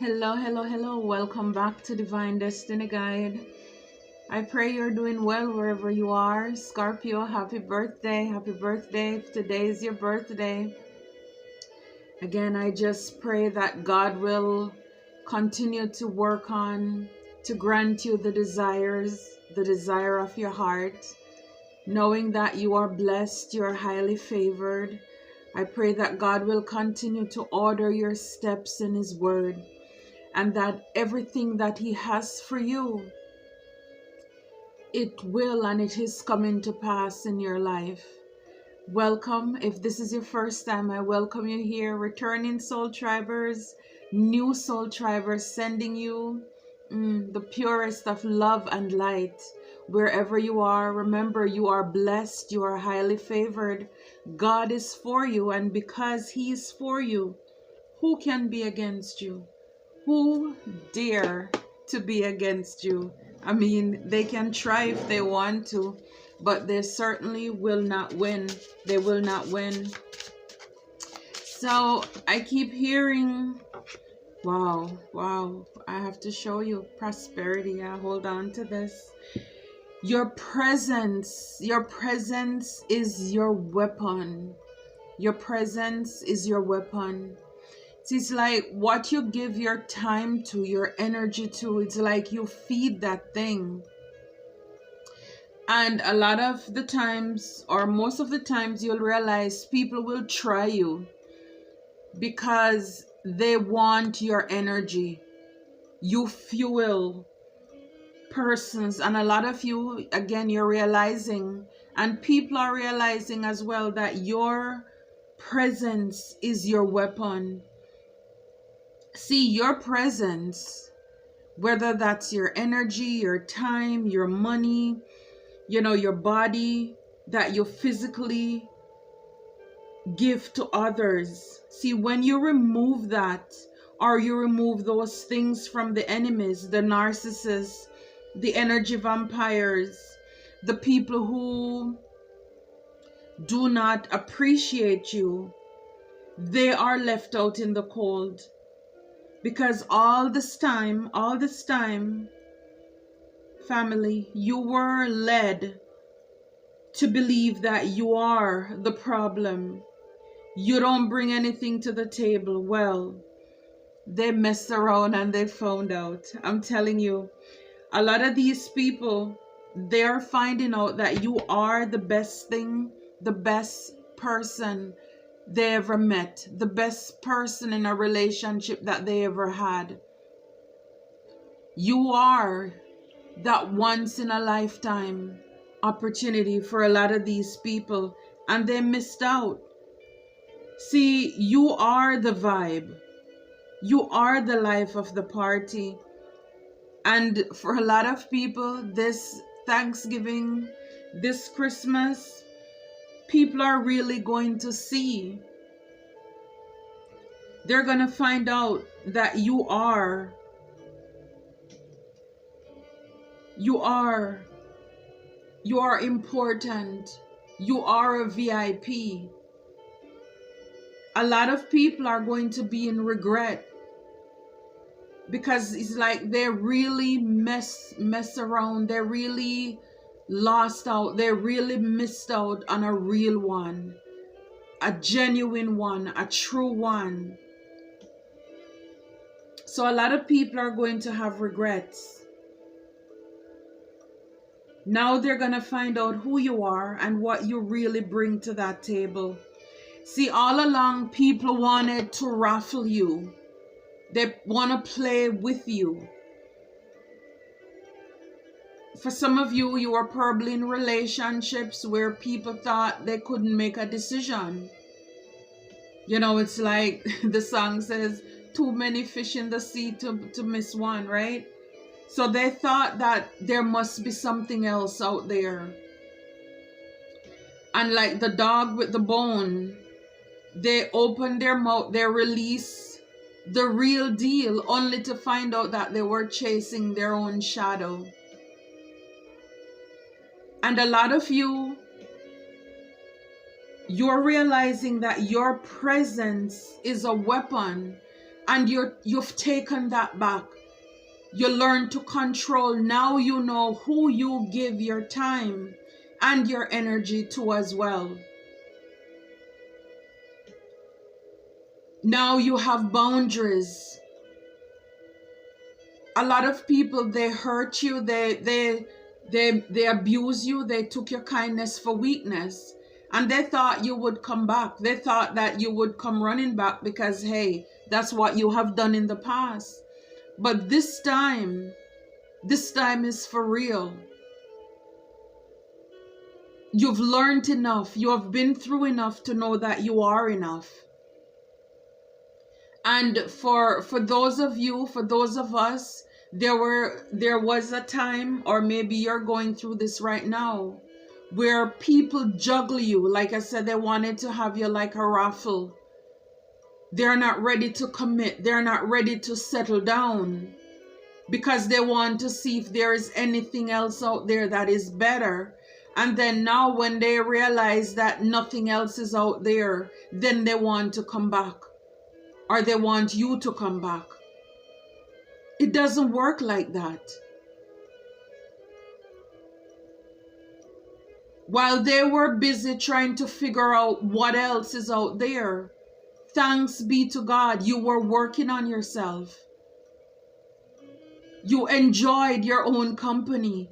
Hello, hello, hello. Welcome back to Divine Destiny Guide. I pray you're doing well wherever you are. Scorpio, happy birthday. Happy birthday. If today is your birthday. Again, I just pray that God will continue to work on, to grant you the desire of your heart, knowing that you are blessed, you are highly favored. I pray that God will continue to order your steps in His Word, and that everything that He has for you, it will and it is coming to pass in your life. Welcome. If this is your first time, I welcome you here. Returning soul tribers, new soul tribers, sending you the purest of love and light. Wherever you are, remember you are blessed, you are highly favored. God is for you, and because He is for you, who can be against you? Who dare to be against you? I mean, they can try if they want to, but they certainly will not win. They will not win. So I keep hearing, wow, I have to show you prosperity. Yeah, hold on to this. Your presence is your weapon. Your presence is your weapon. It's like what you give your time to, your energy to, it's like you feed that thing. And a lot of the times, or most of the times, you'll realize people will try you because they want your energy. You fuel persons, and a lot of you, again, you're realizing, and people are realizing as well, that your presence is your weapon. See, your presence, whether that's your energy, your time, your money, your body that you physically give to others. See, when you remove that, or you remove those things from the enemies, the narcissists, the energy vampires, the people who do not appreciate you, they are left out in the cold. Because all this time, family, you were led to believe that you are the problem. You don't bring anything to the table. Well, they messed around and they found out. I'm telling you, a lot of these people, they're finding out that you are the best thing, the best person they ever met, the best person in a relationship that they ever had. You are that once in a lifetime opportunity for a lot of these people, and they missed out. See, you are the vibe. You are the life of the party. And for a lot of people, this Thanksgiving, this Christmas, people are really going to see. They're going to find out that you are important. You are a VIP. A lot of people are going to be in regret, because it's like they really mess around. They really lost out. They really missed out on a real one, a genuine one, a true one. So a lot of people are going to have regrets. Now they're going to find out who you are and what you really bring to that table. See, all along, people wanted to raffle you. They want to play with you. For some of you, you are probably in relationships where people thought they couldn't make a decision. It's like the song says, too many fish in the sea to miss one, right? So they thought that there must be something else out there. And like the dog with the bone, they open their mouth, they release the real deal, only to find out that they were chasing their own shadow. And a lot of you, you're realizing that your presence is a weapon, and you've taken that back. You learn to control. Now you know who you give your time and your energy to as well. Now you have boundaries. A lot of people, they hurt you, they abuse you, they took your kindness for weakness, and they thought you would come back. They thought that you would come running back because, hey, that's what you have done in the past. But this time is for real. You've learned enough. You have been through enough to know that you are enough. And for those of you, for those of us, there was a time, or maybe you're going through this right now, where people juggle you. Like I said, they wanted to have you like a raffle. They're not ready to commit. They're not ready to settle down because they want to see if there is anything else out there that is better. And then now when they realize that nothing else is out there, then they want to come back, or they want you to come back. It doesn't work like that. While they were busy trying to figure out what else is out there, thanks be to God, you were working on yourself. You enjoyed your own company.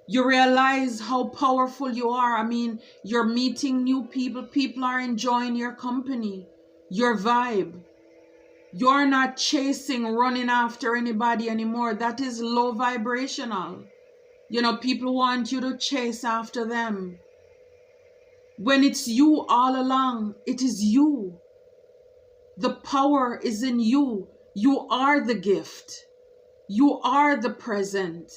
You realize how powerful you are. I mean, you're meeting new people. People are enjoying your company, your vibe. You're not chasing, running after anybody anymore. That is low vibrational. You know, people want you to chase after them. When it's you all along, it is you. The power is in you. You are the gift. You are the present.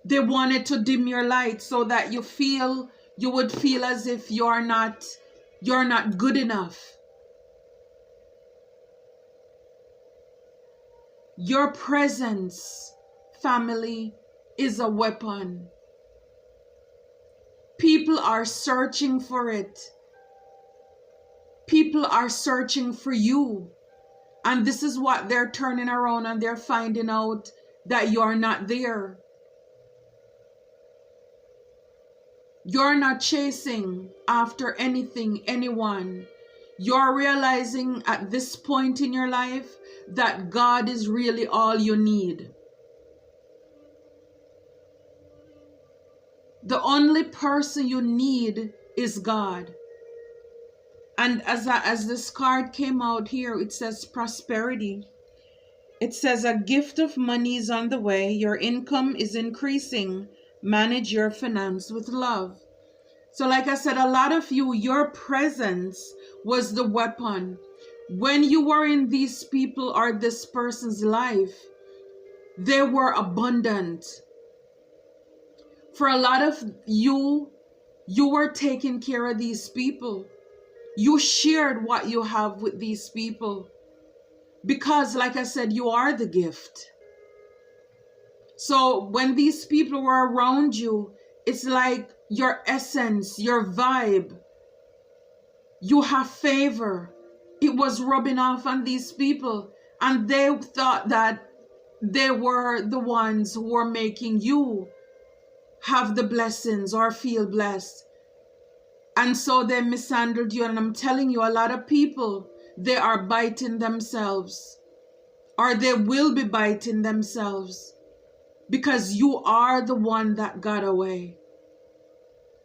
They wanted to dim your light so that you would feel as if you're not good enough. Your presence, family, is a weapon. People are searching for it. People are searching for you. And this is what they're turning around, and they're finding out that you're not there. You're not chasing after anything, anyone. You're realizing at this point in your life that God is really all you need. The only person you need is God. And as this card came out here, it says prosperity. It says a gift of money is on the way. Your income is increasing. Manage your finance with love. So like I said, a lot of you, your presence was the weapon. When you were in these people or this person's life, they were abundant. For a lot of you, you were taking care of these people. You shared what you have with these people. Because like I said, you are the gift. So when these people were around you, it's like your essence, your vibe, you have favor. It was rubbing off on these people, and they thought that they were the ones who were making you have the blessings or feel blessed. And so they mishandled you. And I'm telling you, a lot of people, they are biting themselves, or they will be biting themselves, because you are the one that got away.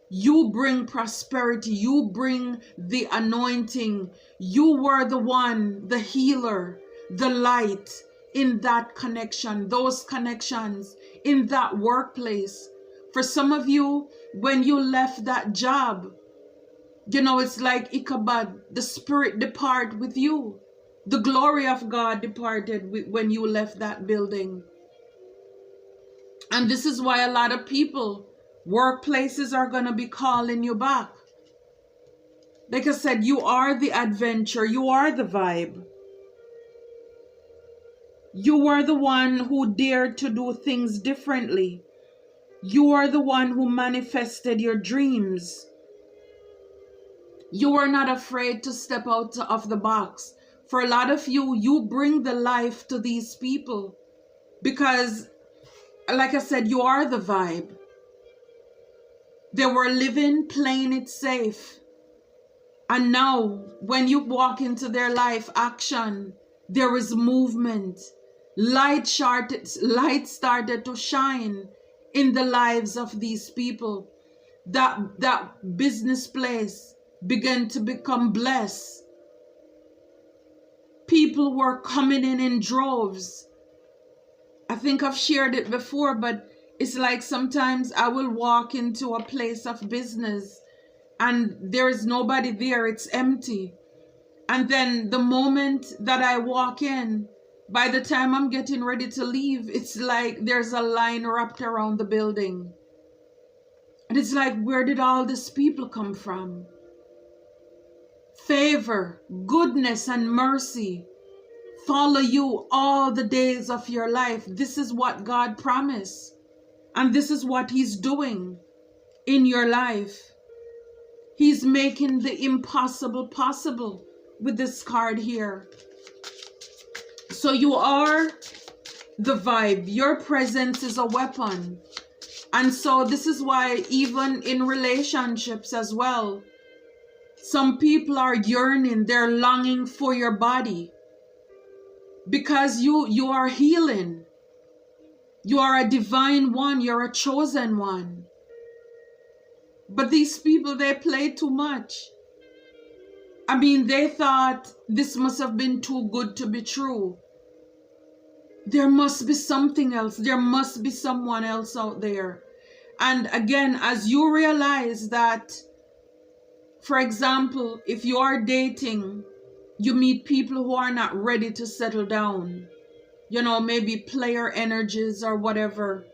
You bring prosperity. You bring the anointing. You were the one, the healer, the light in that connection, those connections, in that workplace. For some of you, when you left that job, you know, it's like Ichabod, the spirit depart with you. The glory of God departed when you left that building. And this is why a lot of people, workplaces are going to be calling you back. Like I said, you are the adventure. You are the vibe. You were the one who dared to do things differently. You are the one who manifested your dreams. You are not afraid to step out of the box. For a lot of you, you bring the life to these people because, like I said, you are the vibe. They were living, playing it safe. And now, when you walk into their life, action, there is movement. Light started to shine in the lives of these people. That business place began to become blessed. People were coming in droves. I think I've shared it before, but it's like sometimes I will walk into a place of business and there is nobody there, it's empty. And then the moment that I walk in, by the time I'm getting ready to leave, it's like there's a line wrapped around the building. And it's like, where did all these people come from? Favor, goodness, and mercy follow you all the days of your life. This is what God promised. And this is what He's doing in your life. He's making the impossible possible with this card here. So you are the vibe. Your presence is a weapon. And so this is why even in relationships as well, some people are yearning, they're longing for your body. Because you are healing. You are a divine one. You're a chosen one. But these people, they play too much. I mean, they thought this must have been too good to be true. There must be something else. There must be someone else out there. And again, as you realize that, for example, if you are dating, you meet people who are not ready to settle down. You know, maybe player energies or whatever.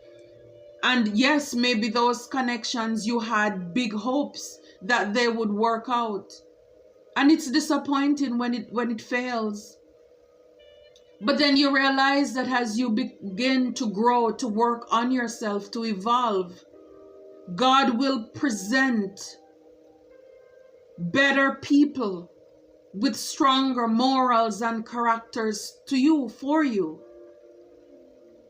And yes, maybe those connections you had big hopes that they would work out. And it's disappointing when it fails. But then you realize that as you begin to grow, to work on yourself, to evolve, God will present better people with stronger morals and characters to you, for you.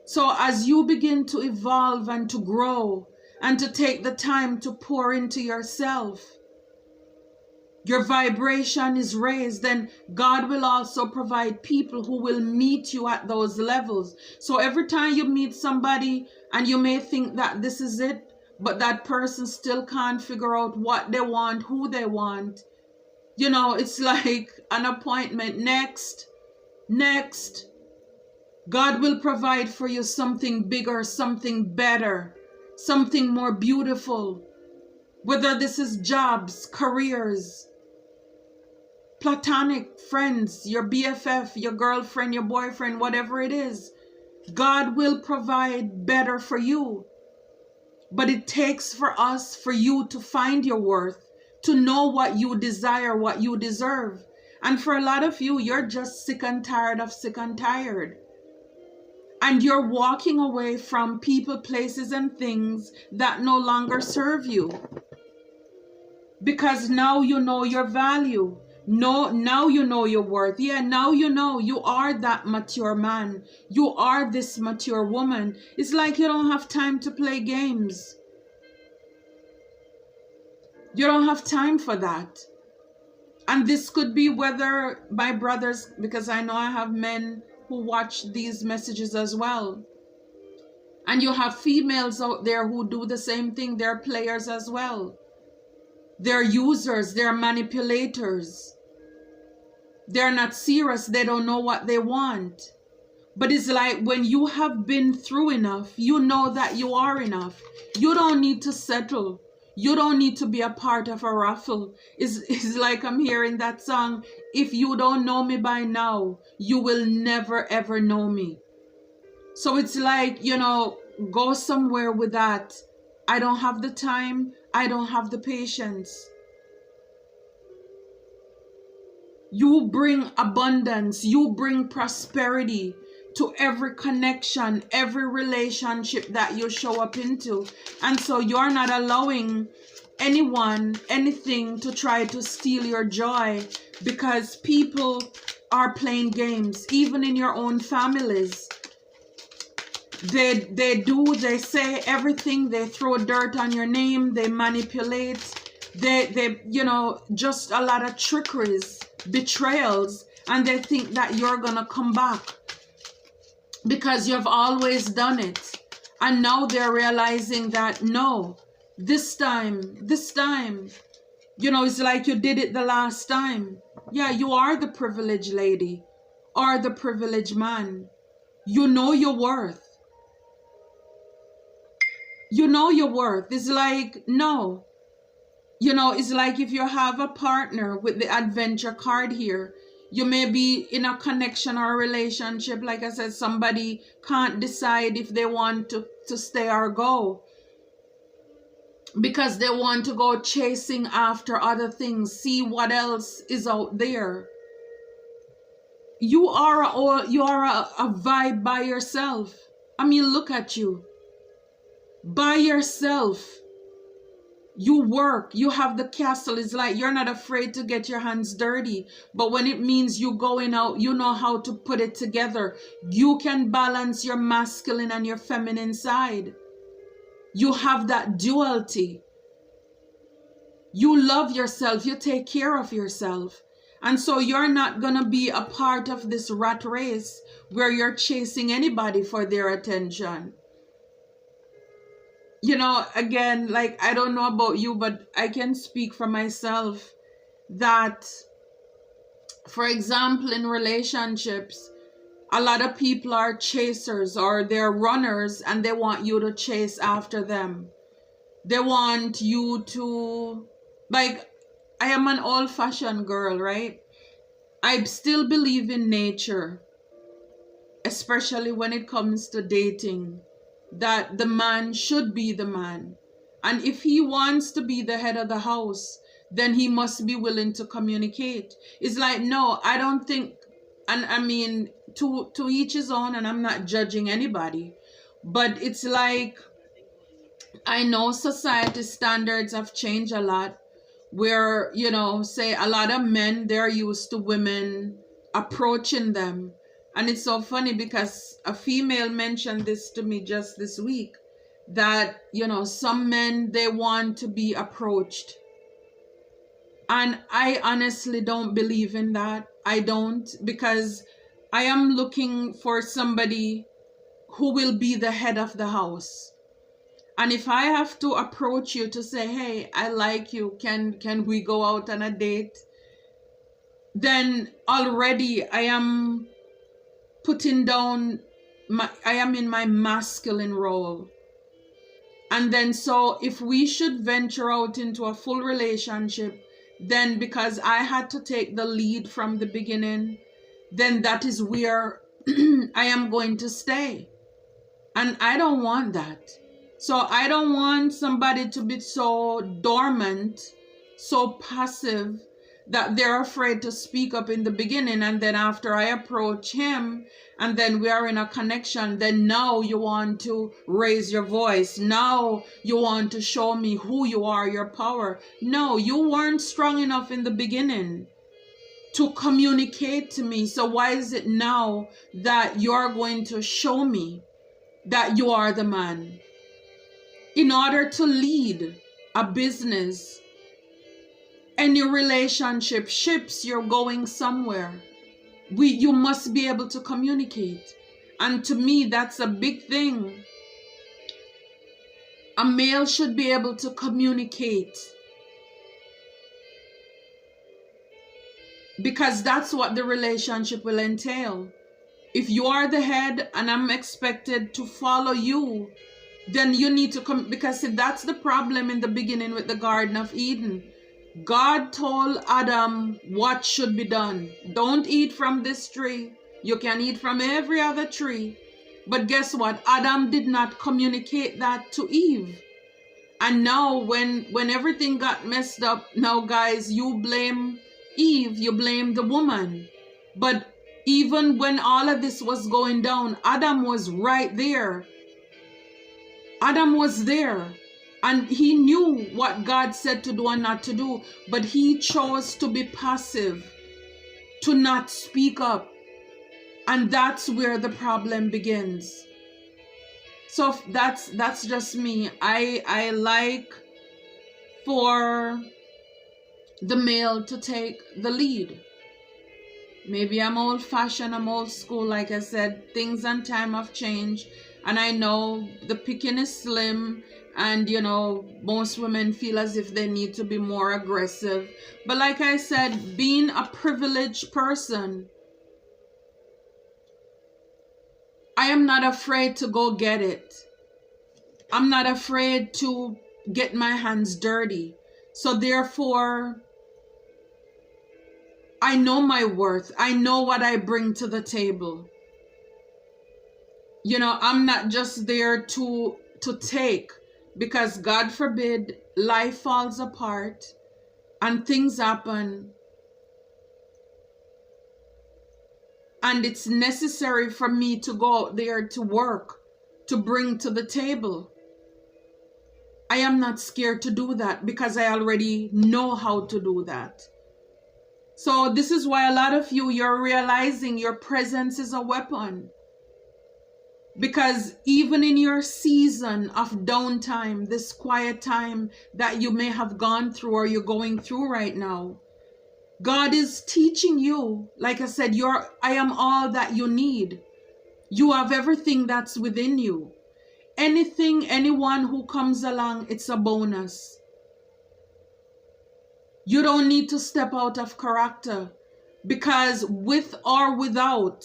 So as you begin to evolve and to grow and to take the time to pour into yourself, your vibration is raised, then God will also provide people who will meet you at those levels. So every time you meet somebody and you may think that this is it, but that person still can't figure out what they want, who they want. You know, it's like an appointment. Next. God will provide for you something bigger, something better, something more beautiful. Whether this is jobs, careers, platonic friends, your BFF, your girlfriend, your boyfriend, whatever it is, God will provide better for you. But it takes for you to find your worth, to know what you desire, what you deserve. And for a lot of you, you're just sick and tired of sick and tired. And you're walking away from people, places, and things that no longer serve you. Because now you know your value. No, now you know your worth. Yeah, now you know you are that mature man. You are this mature woman. It's like you don't have time to play games. You don't have time for that. And this could be whether my brothers, because I know I have men who watch these messages as well. And you have females out there who do the same thing. They're players as well. They're users. They're manipulators. They're not serious. They don't know what they want. But it's like when you have been through enough, you know that you are enough. You don't need to settle. You don't need to be a part of a raffle. It's like I'm hearing that song, if you don't know me by now, you will never ever know me. So it's like, you know, go somewhere with that. I don't have the time. I don't have the patience. You bring abundance. You bring prosperity to every connection, every relationship that you show up into. And so you're not allowing anyone, anything to try to steal your joy, because people are playing games, even in your own families. They say everything, they throw dirt on your name, they manipulate, they just a lot of trickeries, betrayals, and they think that you're gonna come back because you've always done it. And now they're realizing that no, this time, it's like you did it the last time. Yeah, you are the privileged lady or the privileged man. You know your worth. You know your worth. It's like, no. It's like if you have a partner with the adventure card here, you may be in a connection or a relationship. Like I said, somebody can't decide if they want to stay or go, because they want to go chasing after other things, see what else is out there. You are a vibe by yourself. I mean, look at you. By yourself. You work, you have the castle. It's like you're not afraid to get your hands dirty. But when it means you going out, you know how to put it together. You can balance your masculine and your feminine side. You have that duality. You love yourself. You take care of yourself. And so you're not going to be a part of this rat race where you're chasing anybody for their attention. Again, like, I don't know about you, but I can speak for myself that, for example, in relationships, a lot of people are chasers or they're runners, and they want you to chase after them. They want you to, like, I am an old-fashioned girl, right? I still believe in nature, especially when it comes to dating, that the man should be the man. And if he wants to be the head of the house, then he must be willing to communicate. It's like, no, I don't think, and I mean, to each his own, and I'm not judging anybody, but it's like, I know society standards have changed a lot, where, say a lot of men, they're used to women approaching them. And it's so funny because a female mentioned this to me just this week, that, some men, they want to be approached. And I honestly don't believe in that. I don't, because I am looking for somebody who will be the head of the house. And if I have to approach you to say, hey, I like you, can we go out on a date? Then already I am putting down I am in my masculine role. And then so if we should venture out into a full relationship, then because I had to take the lead from the beginning, then that is where I am going to stay. And I don't want that. So I don't want somebody to be so dormant, so passive, that they're afraid to speak up in the beginning, and then after I approach him and then we are in a connection, then now you want to raise your voice. Now you want to show me who you are, your power. No, you weren't strong enough in the beginning to communicate to me. So why is it now that you're going to show me that you are the man? In order to lead a business, any relationship, ships, you're going somewhere, you must be able to communicate. And to me, that's a big thing. A male should be able to communicate, because that's what the relationship will entail. If you are the head and I'm expected to follow you, then you need to come, because see, that's the problem in the beginning with the Garden of Eden. God told Adam what should be done. Don't eat from this tree. You can eat from every other tree. But guess what? Adam did not communicate that to Eve. And now when everything got messed up, now guys, you blame Eve, you blame the woman. But even when all of this was going down, Adam was right there. Adam was there. And he knew what God said to do and not to do, but he chose to be passive, to not speak up. And that's where the problem begins. So that's just me. I like for the male to take the lead. Maybe I'm old fashioned, I'm old school. Like I said, things and time have changed. And I know the picking is slim, and most women feel as if they need to be more aggressive. But like I said, being a privileged person, I am not afraid to go get it. I'm not afraid to get my hands dirty. So therefore, I know my worth. I know what I bring to the table. I'm not just there to take, because God forbid life falls apart and things happen. And it's necessary for me to go out there to work, to bring to the table. I am not scared to do that because I already know how to do that. So this is why a lot of you're realizing your presence is a weapon. Because even in your season of downtime, this quiet time that you may have gone through or you're going through right now, God is teaching you. Like I said, I am all that you need. You have everything that's within you. Anyone who comes along, it's a bonus. You don't need to step out of character, because with or without,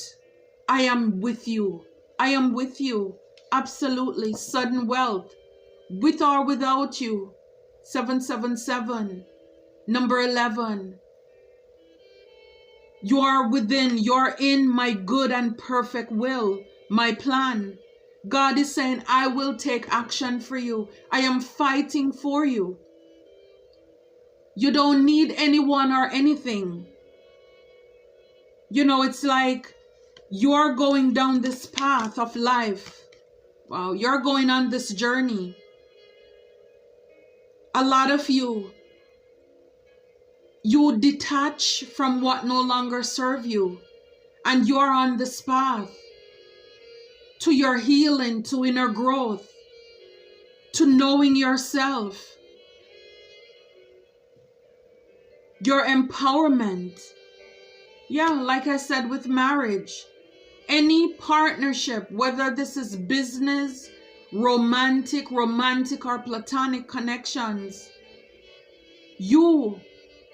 I am with you. I am with you. Absolutely. Sudden wealth. With or without you. 777. Number 11. You are within. You're in my good and perfect will. My plan. God is saying, I will take action for you. I am fighting for you. You don't need anyone or anything. It's like you're going down this path of life. Wow, you're going on this journey. A lot of you detach from what no longer serve you. And you're on this path to your healing, to inner growth, to knowing yourself, your empowerment. Yeah, like I said, with marriage, any partnership, whether this is business, romantic or platonic connections, you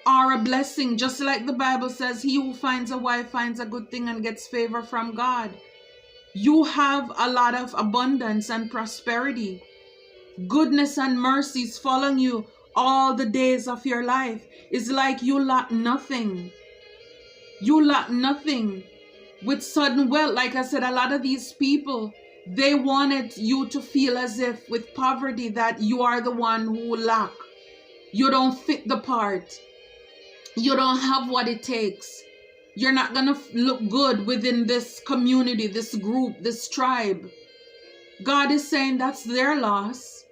are a blessing. Just like the Bible says, he who finds a wife finds a good thing and gets favor from God. You have a lot of abundance and prosperity. Goodness and mercies following you all the days of your life. It's like you lack nothing. You lack nothing. With sudden wealth, like I said, a lot of these people, they wanted you to feel as if with poverty that you are the one who lack. You don't fit the part. You don't have what it takes. You're not going to look good within this community, this group, this tribe. God is saying that's their loss.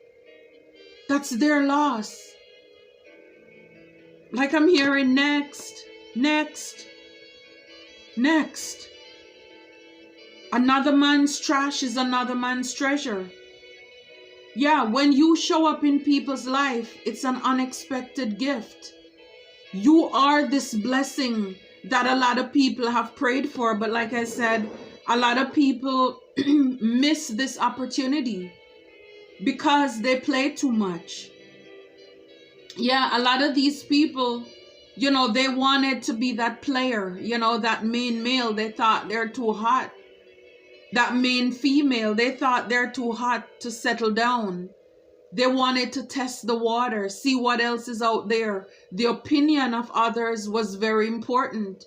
That's their loss. Like I'm hearing next. Another man's trash is another man's treasure. Yeah, when you show up in people's life, it's an unexpected gift. You are this blessing that a lot of people have prayed for. But like I said, a lot of people miss this opportunity because they play too much. Yeah, a lot of these people, they wanted to be that player, that main male. They thought they're too hot. That main female, they thought they're too hot to settle down. They wanted to test the water, see what else is out there. The opinion of others was very important.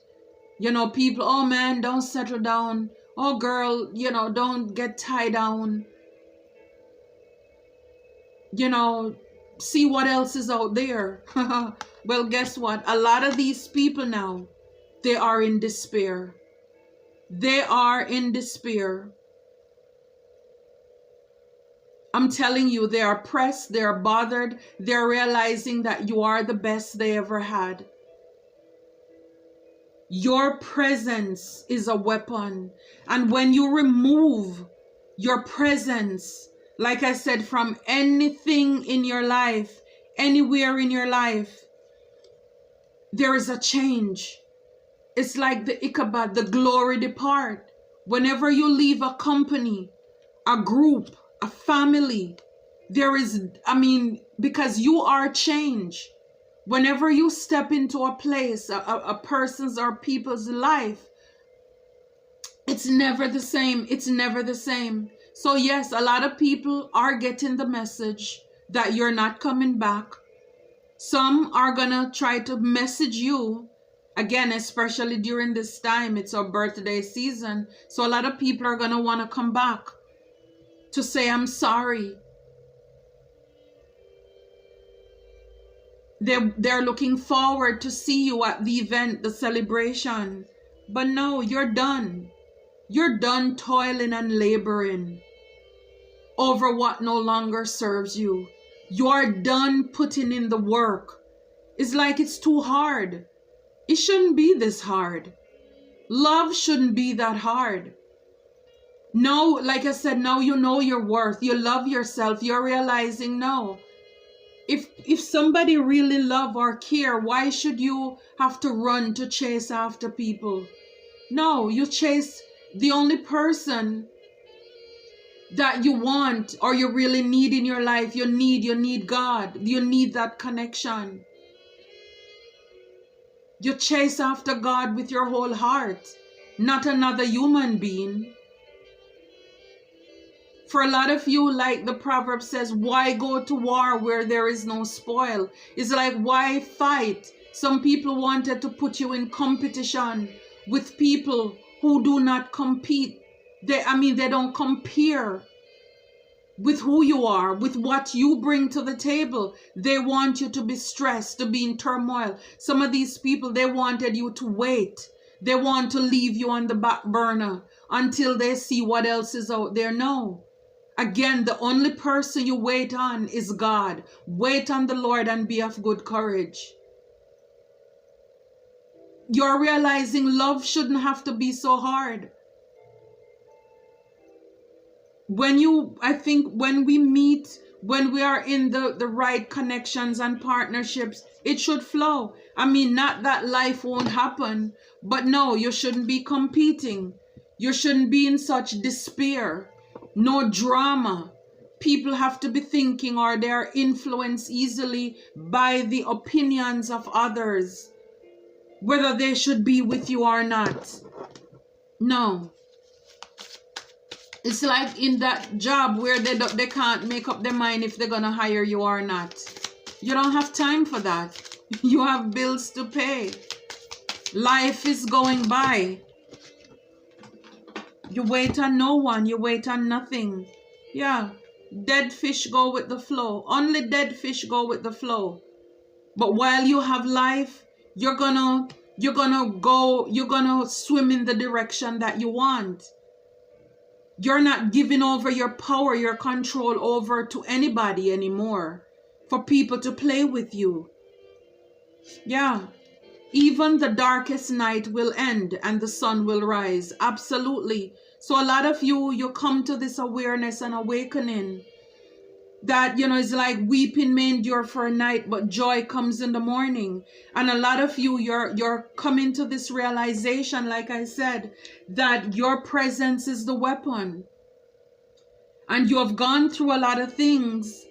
People, oh man, don't settle down. Oh girl, don't get tied down. See what else is out there. Well, guess what? A lot of these people now, they are in despair. They are in despair. I'm telling you, they are pressed, they're bothered, they're realizing that you are the best they ever had. Your presence is a weapon. And when you remove your presence, like I said, from anything in your life, anywhere in your life, there is a change. It's like the Ichabod, the glory depart. Whenever you leave a company, a group, a family, there is, because you are change. Whenever you step into a place, a person's or people's life, it's never the same. It's never the same. So yes, a lot of people are getting the message that you're not coming back. Some are gonna try to message you again, especially during this time. It's our birthday season. So a lot of people are gonna want to come back to say, I'm sorry. They're looking forward to see you at the event, the celebration. But no, you're done. You're done toiling and laboring over what no longer serves you. You're done putting in the work. It's like it's too hard. It shouldn't be this hard. Love shouldn't be that hard. No, like I said, now you know your worth. You love yourself. You're realizing, no. If somebody really love or care, why should you have to run to chase after people? No, you chase the only person that you want or you really need in your life. You need God. You need that connection. You chase after God with your whole heart, not another human being. For a lot of you, like the proverb says, why go to war where there is no spoil? It's like, why fight? Some people wanted to put you in competition with people who do not compete. They don't compare with who you are, with what you bring to the table. They want you to be stressed, to be in turmoil. Some of these people, they wanted you to wait. They want to leave you on the back burner until they see what else is out there. No. Again, the only person you wait on is God. Wait on the Lord and be of good courage. You're realizing love shouldn't have to be so hard. I think when we meet, when we are in the right connections and partnerships, it should flow. Not that life won't happen, but no, you shouldn't be competing. You shouldn't be in such despair. No drama. People have to be thinking, or they are influenced easily by the opinions of others, whether they should be with you or not. No. It's like in that job where they can't make up their mind if they're going to hire you or not. You don't have time for that. You have bills to pay. Life is going by. You wait on no one. You wait on nothing. Yeah. Dead fish go with the flow. Only dead fish go with the flow. But while you have life, you're gonna swim in the direction that you want. You're not giving over your power, your control over to anybody anymore for people to play with you. Yeah. Even the darkest night will end and the sun will rise. Absolutely. So a lot of you come to this awareness and awakening that, it's like weeping may endure for a night, but joy comes in the morning. And a lot of you're coming to this realization, like I said, that your presence is the weapon. And you have gone through a lot of things,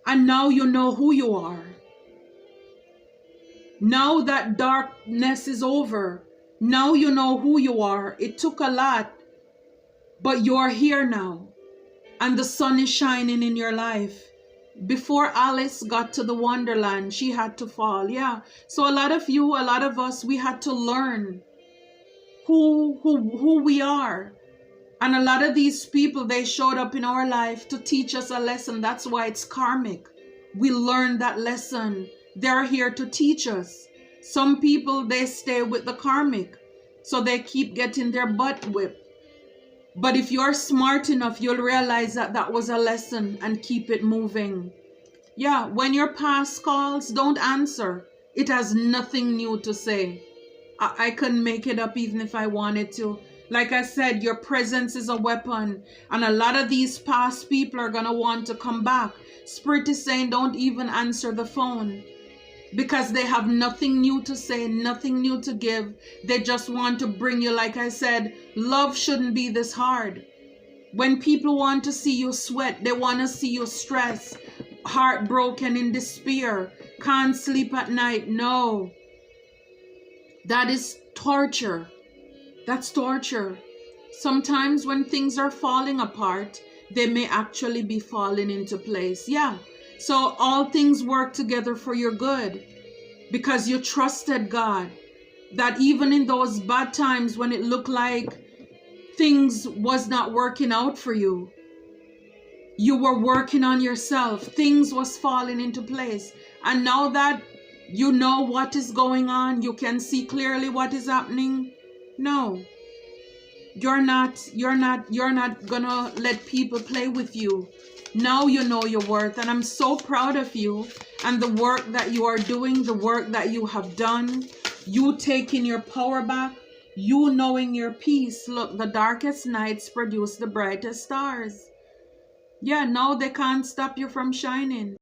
and now you know who you are. Now that darkness is over, now you know who you are. It took a lot, but you're here now. And the sun is shining in your life. Before Alice got to the Wonderland, she had to fall. Yeah. So a lot of us, we had to learn who we are. And a lot of these people, they showed up in our life to teach us a lesson. That's why it's karmic. We learned that lesson. They're here to teach us. Some people, they stay with the karmic. So they keep getting their butt whipped. But if you're smart enough, you'll realize that that was a lesson and keep it moving. Yeah, when your past calls, don't answer. It has nothing new to say. I couldn't make it up even if I wanted to. Like I said, your presence is a weapon. And a lot of these past people are going to want to come back. Spirit is saying don't even answer the phone. Because they have nothing new to say, nothing new to give. They just want to bring you, like I said, love shouldn't be this hard. When people want to see you sweat, they want to see you stress, heartbroken, in despair, can't sleep at night. No. That is torture. That's torture. Sometimes when things are falling apart, they may actually be falling into place. Yeah. So all things work together for your good because you trusted God. That even in those bad times when it looked like things was not working out for you, you were working on yourself. Things was falling into place. And now that you know what is going on, you can see clearly what is happening. No. You're not gonna let people play with you. Now you know your worth, and I'm so proud of you and the work that you are doing, the work that you have done, you taking your power back, you knowing your peace. Look, the darkest nights produce the brightest stars. Yeah, now they can't stop you from shining.